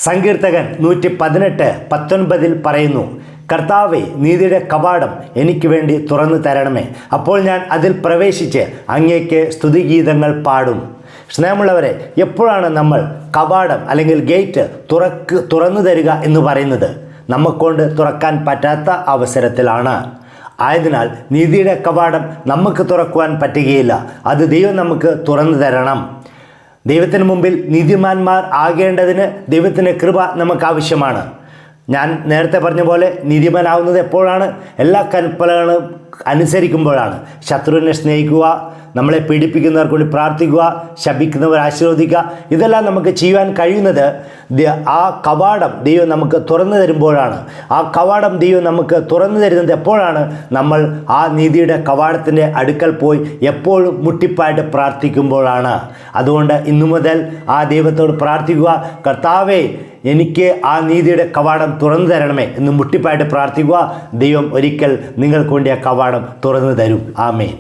സങ്കീർത്തകൻ 118:19 പറയുന്നു, കർത്താവേ, നീതിയുടെ കവാടം എനിക്ക് വേണ്ടി തുറന്നു തരണമേ, അപ്പോൾ ഞാൻ അതിൽ പ്രവേശിച്ച് അങ്ങേക്ക് സ്തുതിഗീതങ്ങൾ പാടും. സ്നേഹമുള്ളവരെ, എപ്പോഴാണ് നമ്മൾ കവാടം അല്ലെങ്കിൽ ഗേറ്റ് തുറന്നു തരിക എന്ന് പറയുന്നത്? നമുക്കൊണ്ട് തുറക്കാൻ പറ്റാത്ത അവസരത്തിലാണ്. ആയതിനാൽ നീതിയുടെ കവാടം നമുക്ക് തുറക്കുവാൻ പറ്റുകയില്ല. അത് ദൈവം നമുക്ക് തുറന്നു തരണം. ദൈവത്തിന് മുമ്പിൽ നീതിമാന്മാർ ആകേണ്ടതിന് ദൈവത്തിൻ്റെ കൃപ നമുക്ക് ആവശ്യമാണ്. ഞാൻ നേരത്തെ പറഞ്ഞ പോലെ നീതിമാനാവുന്നത് എപ്പോഴാണ്? എല്ലാ കൽപ്പനകളും അനുസരിക്കുമ്പോഴാണ്. ശത്രുവിനെ സ്നേഹിക്കുക, നമ്മളെ പീഡിപ്പിക്കുന്നവർക്ക് വേണ്ടി പ്രാർത്ഥിക്കുക, ശപിക്കുന്നവർ ആശീർവദിക്കുക, ഇതെല്ലാം നമുക്ക് ചെയ്യുവാൻ കഴിയുന്നത് ആ കവാടം ദൈവം നമുക്ക് തുറന്നു തരുമ്പോഴാണ്. ആ കവാടം ദൈവം നമുക്ക് തുറന്നു തരുന്നത് എപ്പോഴാണ്? നമ്മൾ ആ നീതിയുടെ കവാടത്തിൻ്റെ അടുക്കൽ പോയി എപ്പോഴും മുട്ടിപ്പായിട്ട് പ്രാർത്ഥിക്കുമ്പോഴാണ്. അതുകൊണ്ട് ഇന്നു മുതൽ ആ ദൈവത്തോട് പ്രാർത്ഥിക്കുക, കർത്താവേ, എനിക്ക് ആ നീതിയുടെ കവാടം തുറന്നു തരണമേ എന്ന് മുട്ടിപ്പായിട്ട് പ്രാർത്ഥിക്കുക. ദൈവം ഒരിക്കൽ നിങ്ങൾക്ക് വേണ്ടി ആ കവാടം തുറന്നു തരും. ആമേൻ.